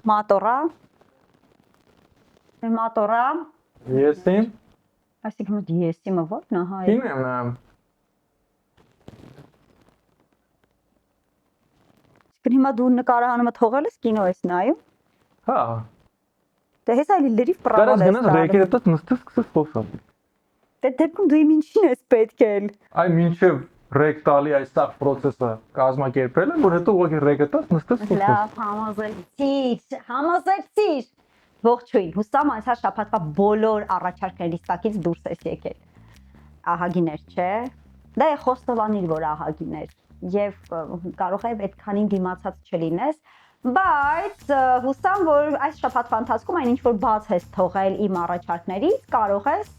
Մատորա։ Մատորա։ Եսիմ։ Այսինքն եսիմը ո՞րն է հայ։ Ին եմ։ Հիմա դու նկարահանումը թողել ես կինո ես նայում։ Հա։ Դե հեսա լրիվ պրավալ Կարաս ես։ գնաս ռեկետը նստես սկսես խոսալ։ Դե դեպքում դու իմ ինչին ես պետք էլ։ Այ մինչև ռեկտալի այս սա process-ը կազմակերպել եմ, որ հետո ուղղակի ռեկետը նստես խոսես։ Լավ, համոզեցիր։ Ողջույն, հուսամ այսա շաբաթվա բոլոր առաջարկների ստակից դուրս ես եկել։ Ահագիներ, չէ։ Դա է խոստովանիր, որ ահագիներ։ Եվ կարող է այդքանին դիմացած չլինես, բայց հուսամ, որ այս շաբաթվա ընթացքում այն ինչ որ բաց ես թողել իմ առաջարկներից, կարող ես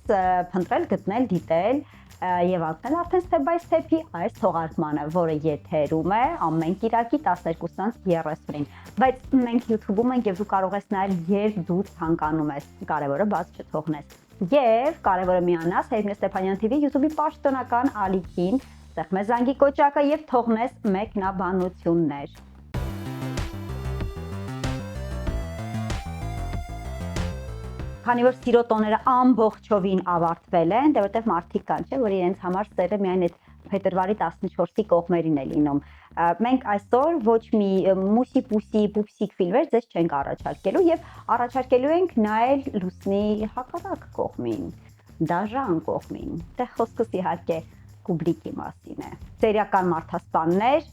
փնտրել, գտնել, դիտել եւ անցնել արդեն step by step-ի այս թողարկմանը, որը եթերում է ամեն կիրակի 12:30-ին։ Բայց մենք YouTube-ում ենք եւ դու կարող ես նայել երբ դու ցանկանում ես, կարեւորը բաց չթողնես։ Եվ կարեւորը միանաս Հայրենի Ստեփանյան TV YouTube-ի պաշտոնական ալիքին, ծեղմես զանգի կոճակը եւ թողնես մեկնաբանություններ։ Քանի որ սիրո տոները ամբողջովին ավարտվել են, դե որտեվ մարդիկ կան, չէ, որ իրենց համար սերը միայն այդ փետրվարի 14-ի կողմերին է լինում։ Մենք այսօր ոչ մի մուսի-պուսի, պուպսիկ ֆիլմեր ձեզ չենք առաջարկելու եւ առաջարկելու ենք նայել լուսնի հակառակ կողմին, դաժան կողմին։ Դե խոսքս իհարկե Կուբրիկի մասին է։ Սերիական մարդասպաններ,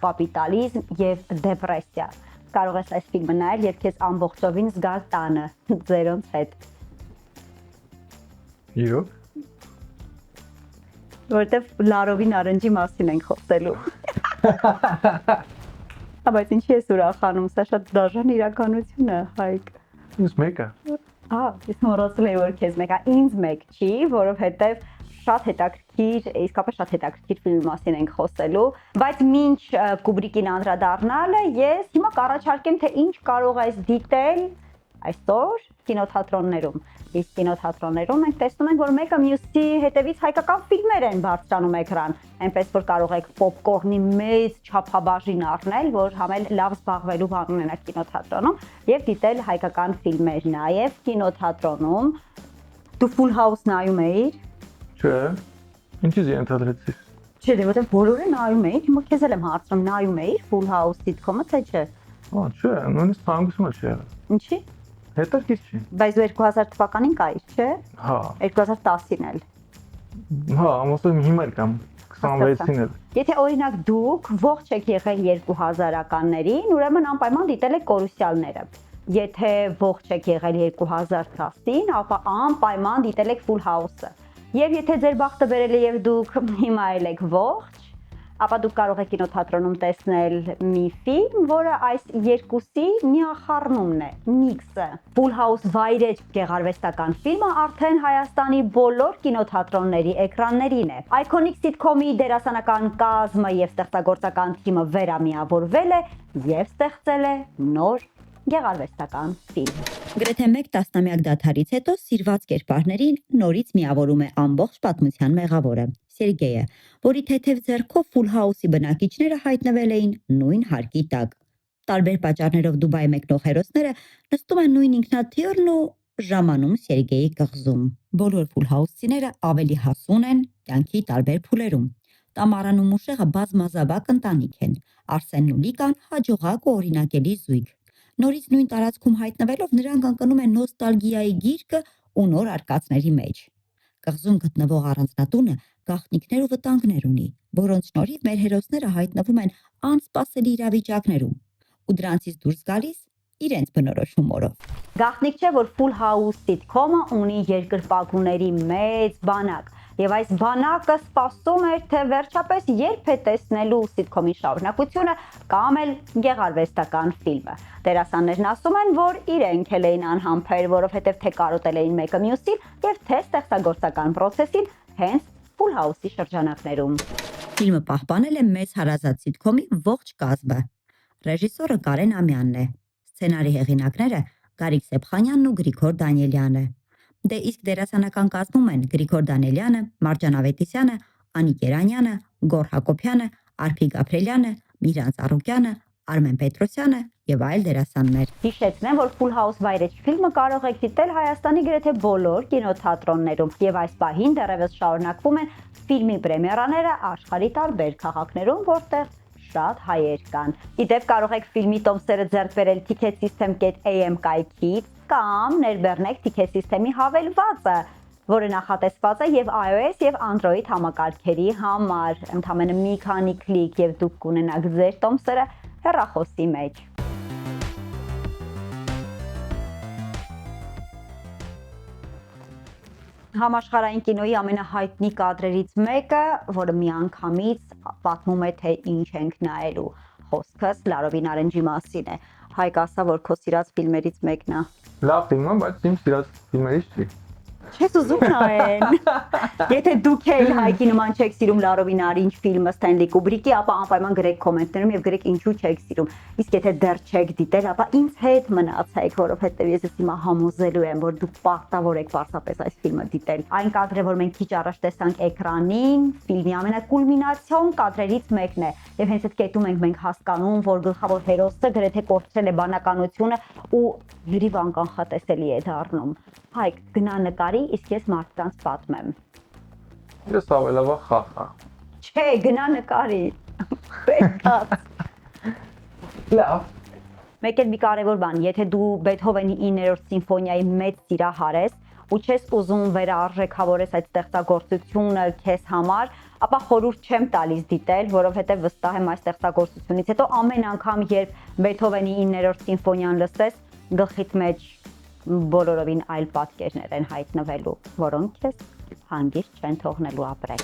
կապիտալիզմ եւ դեպրեսիա։ Կարող ես այս ֆիլմը նայել եւ քեզ ամբողջովին զգալ տանը ձերոնց հետ։ Իրոք։ Որտեվ լարովի նարնջի մասին ենք խոսելու։ Բայց ինչի ես ուրախանում, սա շատ դաժան իրականություն է, Հայկ։ Ինձ մեկը։ Ես մոռացել եմ որ քեզ մեկը, ինձ մեկ չի, որովհետեւ շատ հետաքրքիր, իսկապես շատ հետաքրքիր ֆիլմի մասին ենք խոսելու, բայց մինչ Կուբրիկին անդրադառնալը ես հիմա կառաջարկեմ թե ինչ կարող ես դիտել այսօր կինոթատրոններում։ Իսկ կինոթատրոններում մենք տեսնում ենք, որ մեկը մյուսի հետևից հայկական ֆիլմեր են բարձրանում էկրան, այնպես որ կարող եք պոպկորնի մեծ չափաբաժին առնել, որ համել լավ զբաղվելու բան ունենաք կինոթատրոնում եւ դիտել հայկական ֆիլմեր, նաեւ կինոթատրոնում։ Դու Full House նայում էիր։ Չէ։ Ինչի՞ ենթադրեցիր։ Չէ, դե որտեղ բոլորը նայում էին, հիմա քեզ էլ եմ հարցնում, նայում էիր Full House sitcom-ը, թե չէ։ Չէ, նույնիսկ ցանկությունը չէ։ Ինչի՞։ Հետաքրքիր չի։ Բայց 2000 թվականին կայր, չէ։ Հա։ 2010-ին էլ։ Հա, ամուսին հիմա էլ կամ 26-ին էլ։ Եթե օրինակ դուք ողջ եք եղել 2000-ականներին, ուրեմն անպայման դիտել եք Կորուսյալները։ Եթե ողջ եք եղել 2010-ին, ապա անպայման դիտել եք Full House-ը։ Եվ եթե ձեր բախտը բերել է եւ դուք հիմա էլ եք ողջ, ապա դուք կարող եք կինոթատրոնում տեսնել մի ֆիլմ, որը այս երկուսի միախառնումն է, միքսը։ Full House վայրեջ գեղարվեստական ֆիլմը արդեն Հայաստանի բոլոր կինոթատրոնների էկրաններին է։ Iconic sitcom-ի դերասանական կազմը եւ ստեղծագործական թիմը վերամիավորվել է եւ ստեղծել է նոր գեղարվեստական ֆիլմ։ Գրեթե 1 տասնամյակ դադարից հետո սիրված կերպարներին նորից միավորում է ամբողջ պատմության մեղավորը՝ Սերգեյը, որի թեթև ձեռքով Full House-ի բնակիչները հայտնվել էին նույն հարկի տակ։ Տարբեր պատճառներով Դուբայի մեկնող հերոսները նստում են նույն ինքնաթիռն ու ժամանում Սերգեյի կղզում։ Բոլոր Full House-իները ավելի հասուն են կյանքի տարբեր փուլերում։ Տամարան ու Մուշեղը բազմազավակ ընտանիք են։ Արսենն ու Լիկան հաջողակ ու օրինակելի զույգ։ Նորից նույն տարածքում հայտնվելով նրանք ընկնում են նոստալգիայի գիրկը ու նոր արկածների մեջ։ Կղզում գտնվող առանձնատունը գաղտնիքներ ու վտանգներ ունի, որոնց շնորհիվ մեր հերոսները հայտնվում են անսպասելի իրավիճակներում ու դրանցից դուրս գալիս իրենց բնորոշ հումորով։ Գաղտնիք չէ, որ Full House sitcom-ը ունի երկրպագուների մեծ բանակ, եւ այս բանակը սպասում էր, թե վերջապես երբ է տեսնելու sitcom-ի շարունակությունը կամ էլ գեղարվեստական ֆիլմը։ Դերասաններն ասում են, որ իրենք էլ էին անհամբեր, որովհետև թե կարոտել էին մեկը մյուսին եւ թե ստեղծագործական process-ին հենց Full House-ի շրջանակներում։ Ֆիլմը պահպանել է մեծ հարազատ sitcom-ի ողջ կազմը։ Ռեժիսորը Կարեն Ամյանն է։ Սցենարի հեղինակները Գարիկ Սեփխանյանն ու Գրիգոր Դանիելյանը։ Դե իսկ դերասանական կազմում են Գրիգոր Դանիելյանը, Մարջան Ավետիսյանը, Անիկ Երանյանը, Գոռ Հակոբյանը, Արփիկ Գաբրելյանը, Միրանց Արուկյանը, Արմեն Պետրոսյանը եւ այլ դերասաններ։ Հիշեցնեմ, որ Full House վայրեջ ֆիլմը կարող եք դիտել Հայաստանի գրեթե բոլոր կինոթատրոններում եւ այս պահին դեռևս շարունակվում են ֆիլմի պրեմիերաները աշխարհի տարբեր քաղաքներում, որտեղ շատ հայեր կան։ Իդեպ կարող եք ֆիլմի տոմսերը ձեռք բերել ticketsystem.am կայքից կամ ներբեռնեք Ticket System-ի հավելվածը, որը նախատեսված է եւ iOS եւ Android համակարգերի համար։ Ընդամենը մի քանի կլիկ եւ դուք կունենաք ձեր տոմսերը հեռախոսի մեջ։ Համաշխարհային կինոյի ամենահայտնի կադրերից մեկը, որը միանգամից պատմում է, թե ինչ ենք նայելու։ Խոսքս Լարովի նարնջի մասին է։ Հայկ ասա, որ քո սիրած ֆիլմերից մեկն է։ Լավ ֆիլմ է, բայց իմ սիրած ֆիլմերից չի։ Չես ուզում նայեն։ Եթե դուք էլ Հայկի նման չեք սիրում Լարովի նարինջ ֆիլմը Ստենլի Կուբրիկի, ապա անպայման գրեք կոմենտներում եւ գրեք ինչու չեք սիրում։ Իսկ եթե դեռ չեք դիտել, ապա ինձ հետ մնացեք, որովհետեւ ես հիմա համոզելու եմ, որ դուք պարտավոր եք պարզապես այս ֆիլմը դիտել։ Այն կադրը, որ մենք քիչ առաջ տեսանք էկրանին, ֆիլմի ամենակուլմինացիոն կադրերից մեկն է։ Եվ հենց այդ կետում ենք մենք հասկանում, որ գլխավոր հերոսը գրեթե կորցրել է բանականությունը ու լրիվ անկանխատեսելի է դառնում։ Հայկ, գնա նկարի, իսկ ես մարդկանց պատմեմ։ Ես ավելավա խախա։ Չէ, գնա նկարի։ Պետքած։ Լավ։ Մեկ էլ մի կարևոր բան, եթե դու Բեթհովենի 9-րդ սիմֆոնիայի մեծ սիրահար ես ու չես ուզում վերարժեքավորես այդ ստեղծագործությունը քեզ համար, ապա խորհուրդ չեմ տալիս դիտել, որովհետև վստահ եմ այս ստեղծագործությունից հետո ամեն անգամ, երբ Բեթհովենի 9-րդ սիմֆոնիան լսես, գլխիդ մեջ բոլորովին այլ պատկերներ են հայտնվելու, որոնք քեզ հանգիստ չեն թողնելու ապրել։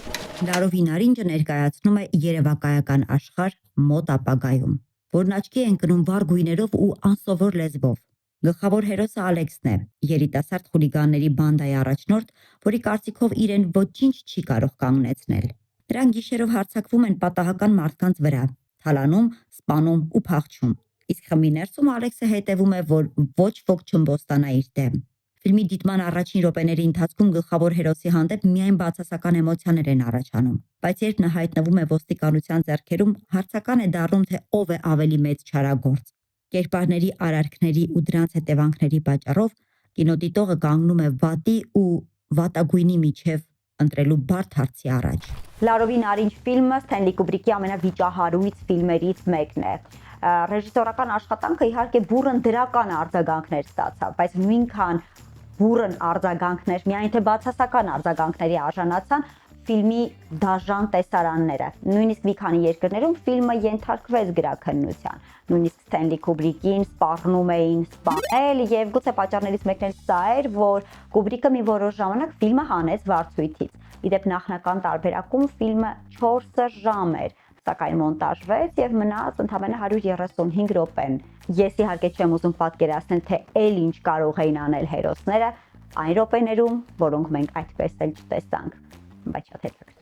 Լարովի նարինջը ներկայացնում է երևակայական աշխարհ մոտ ապագայում, որն աչքի է ընկնում վառ գույներով ու անսովոր լեզվով։ Գլխավոր հերոսը Ալեքսն է, երիտասարդ խուլիգանների բանդայի առաջնորդ, որի կարծիքով իրեն ոչինչ չի կարող կանգնեցնել։ Նրանք գիշերով հարձակվում են պատահական մարդկանց վրա, թալանում, սպանում ու փախչում։ Իսկ խմի ներսում Ալեքսը հետևում է, որ ոչ ոք չըմբոստանա իր դեմ։ Ֆիլմի դիտման առաջին րոպեների ընթացքում գլխավոր հերոսի հանդեպ միայն բացասական էմոցիաներ են առաջանում, բայց երբ նա հայտնվում է ոստիկանության ձեռքերում, հարցական է դառնում, թե ով է ավելի մեծ չարագործ։ Կերպարների արարքների ու դրանց հետևանքների պատճառով կինոդիտողը կանգնում է վատի ու վատագույնի միջև ընտրելու բարդ հարցի առաջ։ Լարովի նարինջ ֆիլմը Ստենլի Կուբրիկի ամենավիճահարույց ֆիլմերից մեկն է։ Ռեժիսորական աշխատանքը իհարկե բուրըն դրական արձագանքներ ստացավ, բայց նույնքան բուրըն արձագանքներ, միայն թե բացասական արձագանքների արժանացան ֆիլմի դաժան տեսարանները։ Նույնիսկ մի քանի երկրներում ֆիլմը ենթարկվեց գրաքննության։ Նույնիսկ Ստենլի Կուբրիկին սպառնում էին սպանել եւ գուցե պատճառներից մեկն էլ սա էր, որ Կուբրիկը մի որոշ ժամանակ ֆիլմը հանեց վարձույթից։ Իդեպ նախնական տարբերակում ֆիլմը 4 ժամ էր, սակայն մոնտաժվեց եւ մնաց ընդամենը 135 րոպեն։ Ես իհարկե չեմ ուզում պատկերացնել, թե էլ ինչ կարող էին անել հերոսները այն րոպեներում, որոնք մենք այդպես էլ չտեսանք, բայց շատ հետաքրքիր։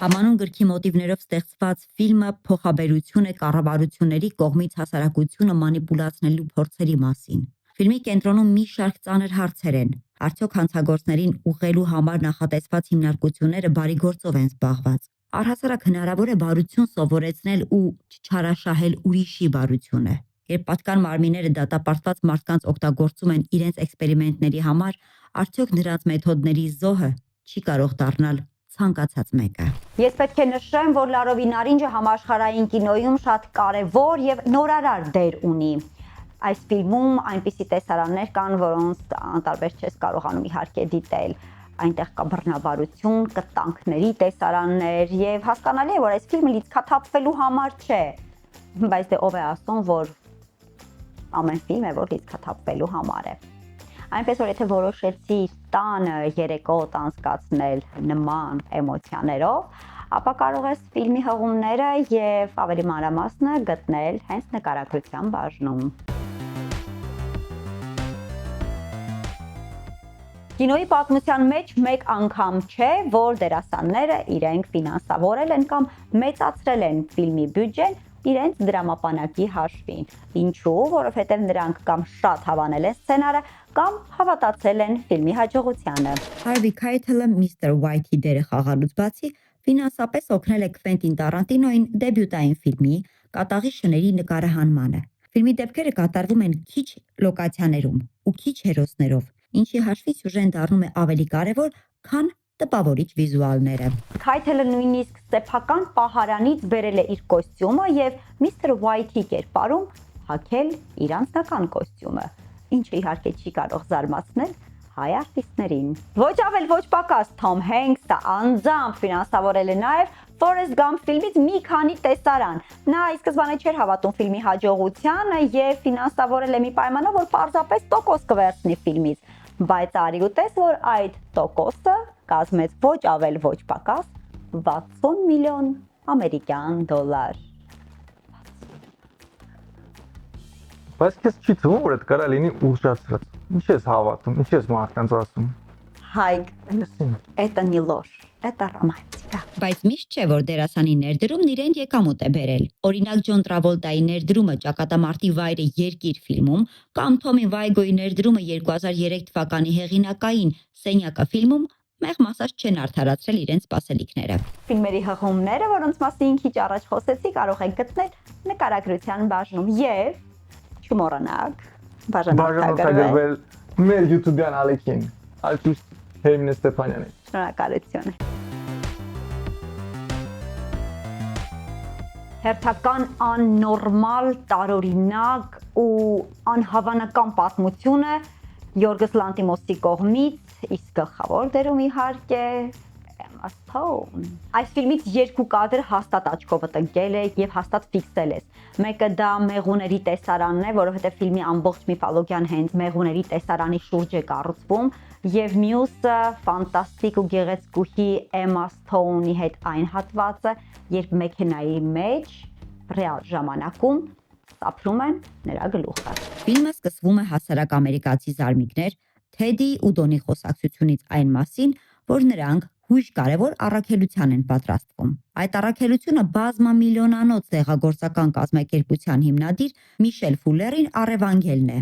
Համանուն գրքի մոտիվներով ստեղծված ֆիլմը փոխաբերություն է կառավարությունների կողմից հասարակությունը մանիպուլացնելու փորձերի մասին։ Ֆիլմի կենտրոնում մի շարք ծանր հարցեր են։ Արդյոք հանցագործներին ուղղելու համար նախատեսված հիմնարկությունները բարի գործով են զբաղված։ Առհասարակ հնարավոր է բարություն սովորեցնել ու չչարաշահել ուրիշի բարությունը։ Երբ պատկան մարմինները դատապարտված մարդկանց օգտագործում են իրենց էքսպերիմենտների համար, արդյոք նրանց մեթոդների զոհը չի կարող դառնալ ցանկացած մեկը։ Ես պետք է նշեմ, որ Լարովի նարինջը համաշխարհային կինոյում շատ կարևոր եւ նորարար դեր ունի։ Այս ֆիլմում այնպիսի տեսարաններ կան, որոնց անտարբեր չես կարողանում իհարկե դիտել։ Այնտեղ կա բռնաբարություն, կտանքների տեսարաններ եւ հասկանալի է, որ այս ֆիլմը լիցքաթափվելու համար չէ, բայց դե ով է ասում, որ ամեն ֆիլմ է, որ լիցքաթափվելու համար է։ Այնպես որ եթե որոշեցիր տանը երեկոտ անցկացնել նման էմոցիաներով, ապա կարող ես ֆիլմի հղումները եւ ավելի մանրամասնը գտնել հենց նկարագրության բաժնում։ Կինոյի պատմության մեջ մեկ անգամ չէ, որ դերասանները իրենք ֆինանսավորել են կամ մեծացրել են ֆիլմի բյուջեն իրենց դրամապանակի հաշվին։ Ինչու՞, որովհետև նրանք կամ շատ հավանել են սցենարը, կամ հավատացել են ֆիլմի հաջողությանը։ Հարվի Քայթելը Միսթեր Ուայթի դերը խաղալուց բացի ֆինանսապես օգնել է Քվենտին Տարանտինոին դեբյուտային ֆիլմի կատաղի շների նկարահանմանը։ Ֆիլմի դեպքերը կատարվում են քիչ լոկացիաներում ու քիչ հերոսներով, ինչի հաշվի սյուժեն դառնում է ավելի կարևոր, քան տպավորիչ վիզուալները։ Քայթելը նույնիսկ սեփական պահարանից բերել է իր կոստյումը եւ Mr. White-ի կերպարում հագել իր անձնական կոստյումը, ինչը իհարկե չի կարող զարմացնել հայ արտիստներին։ Ոչ ավել ոչ պակաս Թոմ Հենքսը անձամբ ֆինանսավորել է նաև Forrest Gump ֆիլմից մի քանի տեսարան։ Նա ի սկզբանե չէր հավատում ֆիլմի հաջողությանը եւ ֆինանսավորել է մի պայմանով, որ պարզապես տոկոս կվերցնի ֆիլմից, բայց արի ու տես, որ այդ տոկոսը կազմեց ոչ ավել ոչ պակաս 60 միլիոն ամերիկյան դոլար։ Բայց քեզ չի թվում, որ այդ կարա լինի ուժացրած։ Ինչ ես հավատում, ինչ ես մարդկանց ասում։ Հայկ, это не ложь, это романтика։ Բայց միշտ չէ, որ դերասանի ներդրումն իրեն եկամուտ է բերել։ Օրինակ Ջոն Տրավոլտայի ներդրումը Ճակատամարտի վայրը Երկիր ֆիլմում կամ Թոմի Վայգոյի ներդրումը 2003 թվականի հեղինակային Սենյակը ֆիլմում մեղմ ասած չեն արդարացրել իրենց սպասելիքները։ Ֆիլմերի հղումները, որոնց մասին քիչ առաջ խոսեցի, կարող եք գտնել նկարագրության բաժնում եւ չմոռանաք բաժանորդագրվել մեր YouTube-յան ալիքին, Ալտուս Հերմինե Ստեփանյանի։ Շնորհակալություն։ Հերթական աննորմալ, տարօրինակ ու անհավանական պատմությունը Յորգոս Լանտիմոսի կողմից, իսկ գլխավոր դերում իհարկե Էմմա Սթոուն։ Այս ֆիլմից երկու կադր հաստատ աչքովդ ընկել է եւ հաստատ ֆիքսել ես։ Մեկը դա մեղուների տեսարանն է, որովհետեւ ֆիլմի ամբողջ միֆոլոգիան հենց մեղուների տեսարանի շուրջ է կառուցվում, եւ մյուսը ֆանտաստիկ ու գեղեցկուհի Էմմա Սթոունի հետ այն հատվածը, երբ մեքենայի մեջ ռեալ ժամանակում սափրում են նրա գլուխը։ Ֆիլմը սկսվում է հասարակ ամերիկացի զարմիկներ Թեդի ու Դոնի խոսակցությունից այն մասին, որ նրանք հույժ կարևոր առաքելության են պատրաստվում։ Այդ առաքելությունը բազմամիլիոնանոց դեղագործական կազմակերպության հիմնադիր Միշել Ֆուլերին առևանգելն է։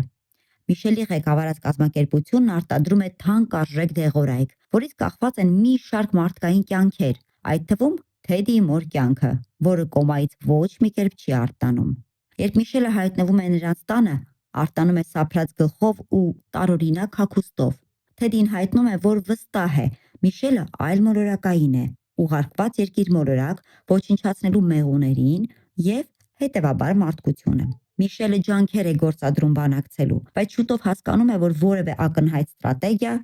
Միշելի ղեկավարած կազմակերպությունն արտադրում է թանկարժեք դեղորայք, որից կախված են մի շարք մարդկային կյանքեր, այդ թվում Թեդիի մոր կյանքը, որը կոմայից ոչ մի կերպ չի արտանում։ Երբ Միշելը հայտնվում է նրանց տանը, արտանում է սափրած գլխով ու տարօրինակ հագուստով։ Թեդին հայտնում է, որ վստահ է, Միշելը այլմոլորակային է, ուղարկված երկիր մոլորակ, ոչնչացնելու մեղուներին եւ հետեւաբար մարդկությունը։ Միշելը ջանքեր է գործադրում բանակցելու, բայց շուտով հասկանում է, որ որևէ ակնհայտ ստրատեգիա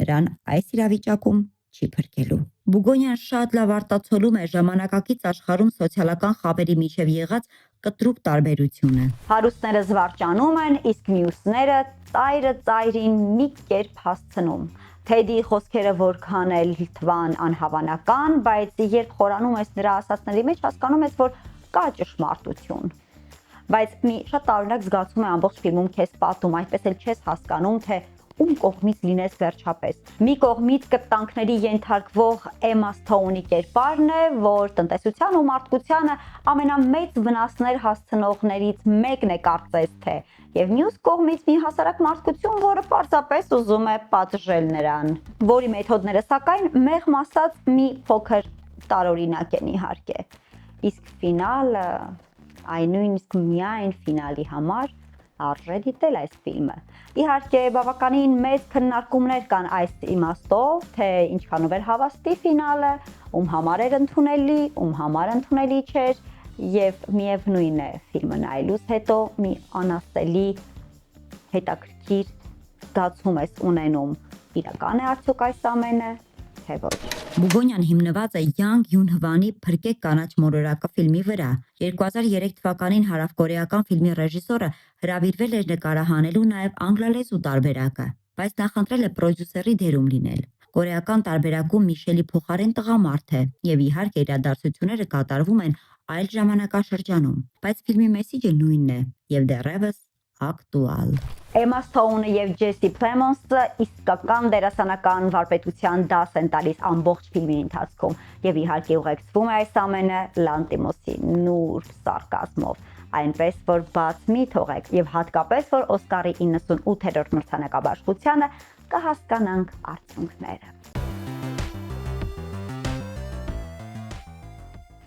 նրան այս իրավիճակում չի փրկելու։ Բուգոնյան շատ լավ արտացոլում է ժամանակակից աշխարհում սոցիալական խավերի միջև եղած կտրուկ տարբերությունը։ Հարուստները զվարճանում են, իսկ մյուսները ծայրը ծայրին մի կերպ հասցնում։ Թեդի խոսքերը որքան էլ թվան անհավանական, բայց երբ խորանում ես նրա ասածների մեջ, հասկանում ես, որ կա ճշմարտություն։ Բայց մի շատ տարօրինակ զգացում է ամբողջ ֆիլմում քեզ պատում, այդպես էլ չես հասկանում, թե ում կողմից լինես վերջապես։ Մի կողմից կտանքների ենթարկվող Էմմա Սթոունի կերպարն է, որ տնտեսության ու մարդկությանը ամենամեծ վնասներ հասցնողներից մեկն է կարծես թե, եւ մյուս կողմից մի հասարակ մարդկություն, որը պարզապես ուզում է պատժել նրան, որի մեթոդները սակայն մեղմ ասած մի փոքր տարօրինակ են իհարկե։ Իսկ ֆինալը, այն նույնիսկ միայն ֆինալի համար արժե դիտել այս ֆիլմը։ Իհարկե բավականին մեծ քննարկումներ կան այս իմաստով, թե ինչքանով էր հավաստի ֆինալը, ում համար էր ընդունելի, ում համար ընդունելի չէր, եւ միևնույն է ֆիլմը նայելուց հետո մի անասելի հետաքրքիր զգացում ես ունենում։ Իրական է արդյոք այս ամենը, թե ոչ։ Բուգոնյան հիմնված է Յանգ Յուն-հվանի «Փրկեք կանաչ մոլորակը» ֆիլմի վրա։ 2003 թվականին հարավկորեական ֆիլմի ռեժիսորը հրավիրվել էր նկարահանելու նաև անգլալեզու տարբերակը, բայց նախընտրել է պրոդյուսերի դերում լինել։ Կորեական տարբերակում Միշելի փոխարեն տղամարդ է, եւ իհարկե իրադարձությունները կատարվում են այլ ժամանակաշրջանում, բայց ֆիլմի մեսիջը նույնն է եւ դեռևս ակտուալ։ Էմմա Սթոունը եւ Ջեսի Պլեմոնսը իսկական դերասանական վարպետության դաս են տալիս ամբողջ ֆիլմի ընթացքում եւ իհարկե ուղեկցվում է այս ամենը Լանտիմոսի նուրբ սարկազմով, այնպես որ բաց մի թողեք եւ հատկապես որ Օսկարի 98-րդ մրցանակաբաշխությանը կհասկանանք արդյունքները։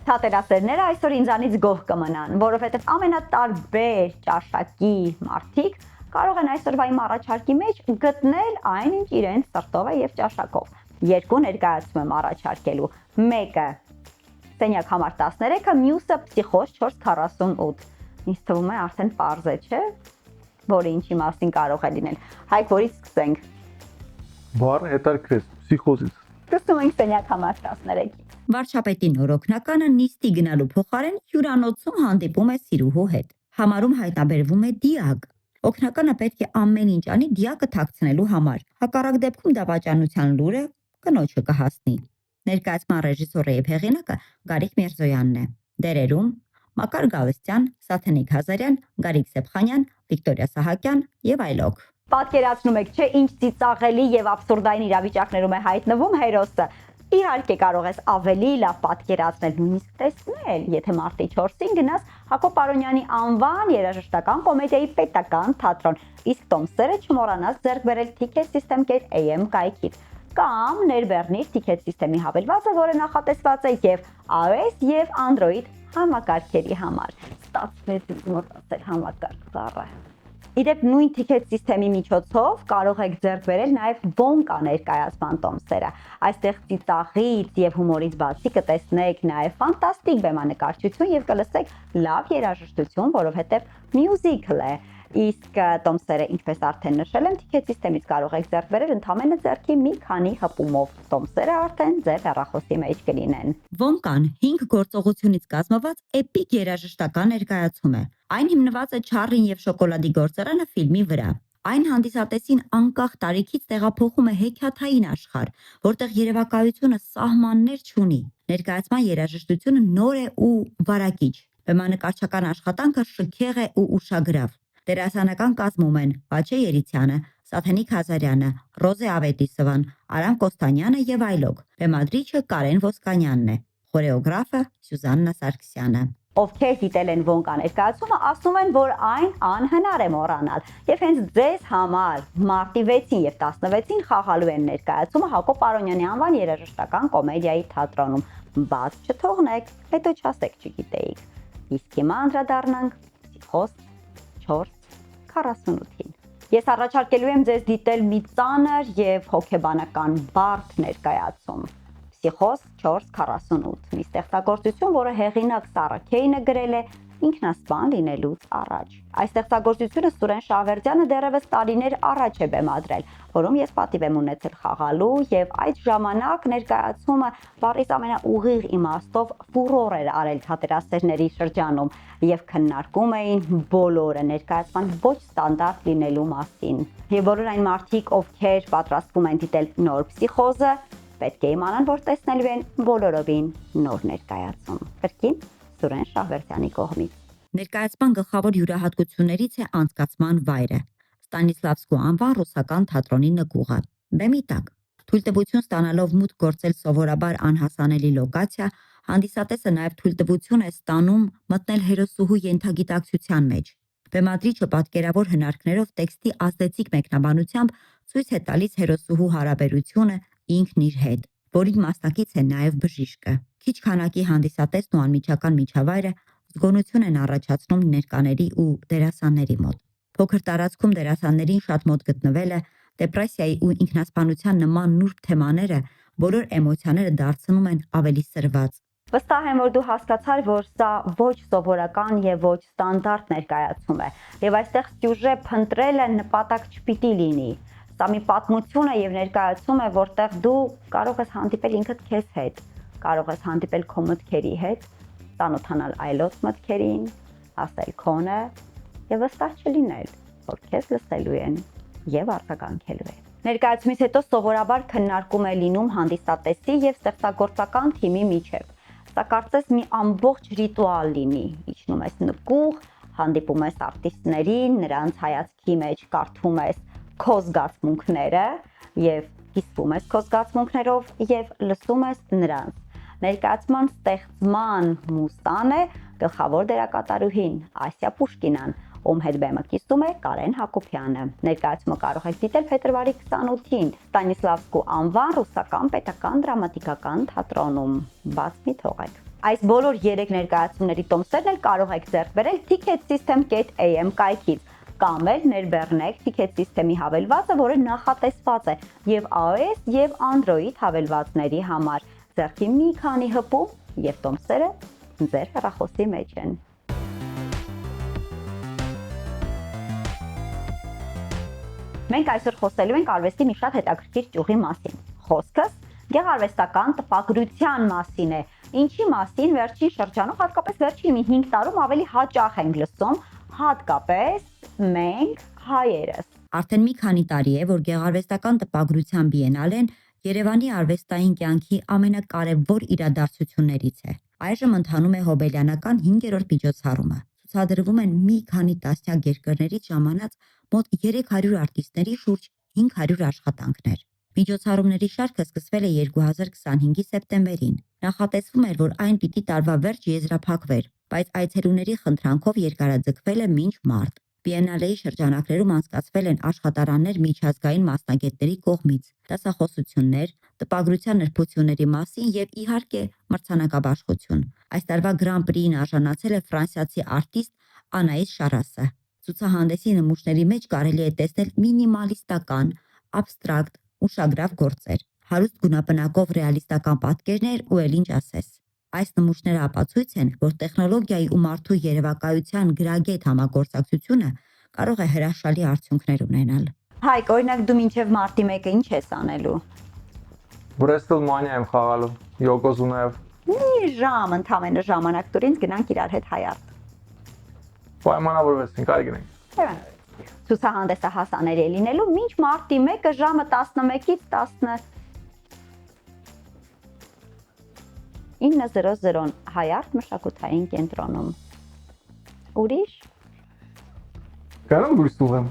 Թատերասերները այսօր ինձանից գոհ կմնան, որովհետև ամենատարբեր ճաշակի մարդիկ կարող են այսօրվա իմ առաջարկի մեջ գտնել այն, ինչ իրենց սրտով է եւ ճաշակով։ Երկու ներկայացում եմ առաջարկելու։ Մեկը սենյակ համար 13-ը, մյուսը Պսիխոզ 448։ Ինձ թվում է արդեն պարզ է, չէ՞, որը ինչի մասին կարող է լինել։ Հայկ, որից սկսենք։ Բառը հետաքրքիր, Պսիխոզից։ Սկսում ենք սենյակ համար 13-ից։ Վարչապետի նոր օգնականը նիստի գնալու փոխարեն հյուրանոցում հանդիպում է սիրուհու հետ։ Համարում հայտնաբերվում է դիակ։ Օգնականը պետք է ամեն ինչ անի դիակը թաքցնելու համար։ Հակառակ դեպքում դավաճանության լուրը կնոջը կհասնի։ Ներկայացման ռեժիսորը եւ հեղինակը Գարիկ Միրզոյանն է։ Դերերում Մակար Գալստյան, Սաթենիկ Հազարյան, Գարիկ Սեփխանյան, Վիկտորիա Սահակյան եւ այլոք։ Պատկերացնում եք, չէ, ինչ ծիծաղելի եւ աբսուրդային իրավիճակներում է հայտնվում հերոսը։ Իհարկե կարող ես ավելի լավ պատկերացնել, նույնիսկ տեսնել, եթե մարտի 4-ին գնաս Հակոբ Արոնյանի անվան երաժշտական կոմեդիայի պետական թատրոն, իսկ Տոմսերը չմոռանաս ձեռք բերել ticketsystem.am կայքից, կամ ներբեռնիր Ticket System-ի հավելվածը, որը նախատեսված է եւ iOS եւ Android համակարգերի համար։ Ստացվեց մոտ ասել համակարգ բառը։ Իդեպ նույն Ticket System-ի միջոցով կարող եք ձեռք բերել նաև Wonka ներկայացման տոմսերը։ Այստեղ ծիծաղից եւ հումորից բացի կտեսնեք նաև ֆանտաստիկ բեմանկարչություն եւ կլսեք լավ երաժշտություն, որովհետեւ musical է։ Իսկ տոմսերը, ինչպես արդեն նշել եմ, Ticket System-ից կարող եք ձեռք բերել ընդամենը ձեռքի մի քանի հպումով։ Տոմսերը արդեն ձեր հեռախոսի մեջ կլինեն։ Wonka-ն 5 գործողությունից կազմված էպիկ երաժշտական ներկայացում է։ Այն հիմնված է Չարլին եւ շոկոլադի գործարանը ֆիլմի վրա։ Այն հանդիսատեսին անկախ տարիքից տեղափոխում է հեքիաթային աշխարհ, որտեղ երևակայությունը սահմաններ չունի։ Ներկայացման երաժշտությունը նոր է ու վարակիչ։ Բեմանկարչական աշխատանքը շքեղ է ու ուշագրավ։ Դերասանական կազմում են Վաչե Երիցյանը, Սաթենիկ Հազարյանը, Ռոզե Ավետիսովան, Արամ Կոստանյանը եւ այլոք։ Բեմադրիչը Կարեն Ոսկանյանն է, խորեոգրաֆը Սյուզաննա Սարգսյանը։ Ովքեր դիտել են Wonka ներկայացումը, ասում են, որ այն անհնար է մոռանալ։ Եվ հենց ձեզ համար մարտի 6-ին եւ 16-ին խաղալու են ներկայացումը Հակոբ Արոնյանի անվան երաժշտական կոմեդիայի թատրոնում։ Բաց չթողնեք, հետո չասեք չգիտեիք։ Իսկ հիմա անդրադառնանք Պսիխոզ 448-ին։ Ես առաջարկելու եմ ձեզ դիտել մի ծանր եւ հոգեբանական բարդ ներկայացում։ Պսիխոզ 448, մի ստեղծագործություն, որը հեղինակ Սառա Քեյնը գրել է ինքնասպան լինելուց առաջ։ Այս ստեղծագործությունը Սուրեն Շահվերդյանը դեռևս տարիներ առաջ է բեմադրել, որում ես պատիվ եմ ունեցել խաղալու, եւ այդ ժամանակ ներկայացումը բառից ամենաուղիղ իմաստով ֆուրոր էր արել թատերասերների շրջանում եւ քննարկում էին բոլորը ներկայացման ոչ ստանդարտ լինելու մասին։ Եվ բոլոր այն մարդիկ, ովքեր պատրաստվում են դիտել նոր Պսիխոզը, պետք է իմանան, որ տեսնելու են բոլորովին նոր ներկայացում։ Կրկին Սուրեն Շահվերդյանի կողմից։ Ներկայացման գլխավոր յուրահատկություններից է անցկացման վայրը։ Ստանիսլավսկու անվան ռուսական թատրոնի նկուղը։ Բեմի տակ։ Թույլտվություն ստանալով մուտք գործել սովորաբար անհասանելի լոկացիա, հանդիսատեսը նաև թույլտվություն է ստանում մտնել հերոսուհու ենթագիտակցության մեջ։ Բեմադրիչը պատկերավոր հնարքներով տեքստի ազդեցիկ մեկնաբանությամբ ցույց է տալիս հերոսուհու հարաբերությունը ինքն իր հետ, որին մասնակից է նաև բժիշկը։ Քիչ քանակի հանդիսատեսն ու անմիջական միջավայրը զգոնություն են առաջացնում ներկաների ու դերասանների մոտ։ Փոքր տարածքում դերասաններին շատ մոտ գտնվելը, դեպրեսիայի ու ինքնասպանության նման նուրբ թեմաները բոլոր էմոցիաները դարձնում են ավելի սրված։ Վստահ եմ, որ դու հասկացար, որ սա ոչ սովորական եւ ոչ ստանդարտ ներկայացում է, եւ այստեղ սյուժե փնտրելը նպատակ չպիտի լինի։ Սա մի պատմություն է եւ ներկայացում է, որտեղ դու կարող ես հանդիպել ինքդ քեզ հետ, կարող ես հանդիպել քո մտքերի հետ, ծանոթանալ այլոց մտքերին, ասել քոնը եւ վստահ չլինել, որ քեզ լսելու են եւ արձագանքելու են։ Ներկայացումից հետո սովորաբար քննարկում է լինում հանդիսատեսի եւ ստեղծագործական թիմի միջև։ Սա կարծես մի ամբողջ ռիտուալ լինի, իջնում ես նկուղ, հանդիպում ես արտիստներին, նրանց հայացքի մեջ կարդում ես քո զգացմունքները եւ հիսվում ես քո զգացմունքներով եւ լսում ես նրանց։ Ներկայացման ստեղծման մուսան է գլխավոր դերակատարուհին Ասիա Պուշկինան, ում հետ բեմը կիսում է Կարեն Հակոբյանը։ Ներկայացումը կարող եք դիտել փետրվարի 28-ին Ստանիսլավսկու անվան ռուսական պետական դրամատիկական թատրոնում։ Բաց մի թողեք։ Այս բոլոր 3 ներկայացումների տոմսերն էլ կարող եք ձեռք բերել ticketsystem.am կայքից կամ էլ ներբեռնեք Ticket System-ի հավելվածը, որը նախատեսված է եւ iOS եւ Android հավելվածների համար։ Ձեռքի մի քանի հպում եւ տոմսերը ձեր հեռախոսի մեջ են։ Մենք այսօր խոսելու ենք արվեստի մի շատ հետաքրքիր ճյուղի մասին։ Խոսքս գեղարվեստական տպագրության մասին է, ինչի մասին վերջին շրջանում, հատկապես վերջին մի 5 տարում ավելի հաճախ ենք լսում, հատկապես մենք հայերս։ Արդեն մի քանի տարի է, որ գեղարվեստական տպագրության բիենալեն Երևանի արվեստային կյանքի ամենակարևոր իրադարձություններից է։ Այժմ ընթանում է հոբելյանական 5-րդ միջոցառումը։ Ցուցադրվում են մի քանի տասնյակ երկրներից ժամանած մոտ 300 արտիստների շուրջ 500 աշխատանքներ։ Միջոցառումների շարքը սկսվել է 2025-ի սեպտեմբերին։ Նախատեսվում էր, որ այն պիտի տարվա վերջ եզրափակվեր, բայց այցելուների խնդրանքով երկարաձգվել է մինչ մարտ։ Բիենալեի շրջանակներում անցկացվել են աշխատարաններ միջազգային մասնագետների կողմից, դասախոսություններ, տպագրության նրբությունների մասին եւ իհարկե մրցանակաբաշխություն։ Այս տարվա Grand Prix-ին արժանացել է ֆրանսիացի արտիստ Անայիս Շարասը։ Ցուցահանդեսի նմուշների մեջ կարելի է տեսնել մինիմալիստական, աբստրակտ, ուշագրավ գործեր, հարուստ գունապնակով ռեալիստական պատկերներ ու էլ ինչ ասես։ Այս նմուշները ապացույց են, որ տեխնոլոգիայի ու մարդու երևակայության գրագետ համագործակցությունը կարող է հրաշալի արդյունքներ ունենալ։ Հայկ, օրինակ դու մինչև մարտի 1-ը ինչ ես անելու։ WrestleMania եմ խաղալու, Yokozuna-ով։ Մի ժամ, ընդամենը ժամանակ տուր ինձ գնանք իրար հետ հայարտ։ Պայմանավորվեցինք, այ գնենք։ Ցուցահանդեսը հասանելի է լինելու մինչ մարտի 1-ը ժամը 11-ից 19:00 հայարտ մշակութային կենտրոնում։ Ուրիշ։ Կարամ դուրս տուղեմ։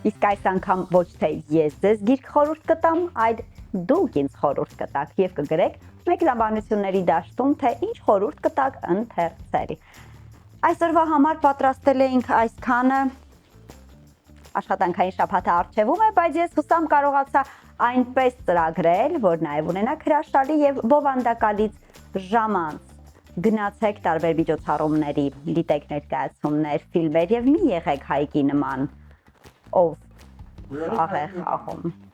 Իսկ այս անգամ ոչ թե ես ձեզ գիրք խորհուրդ կտամ, այլ դուք ինձ խորհուրդ կտաք եւ կգրեք մեկնաբանությունների դաշտում, թե ինչ խորհուրդ կտաք ընթերցել։ Այսօրվա համար պատրաստել էինք այսքանը, աշխատանքային շաբաթը առջևում է, բայց ես հուսամ կարողացա այնպես ծրագրել, որ նաև ունենաք հրաշալի եւ բովանդակալից ժամանց։ Գնացեք տարբեր միջոցառումների, դիտեք ներկայացումներ, ֆիլմեր եւ մի եղեք Հայկի նման, ով աղեղ աղում։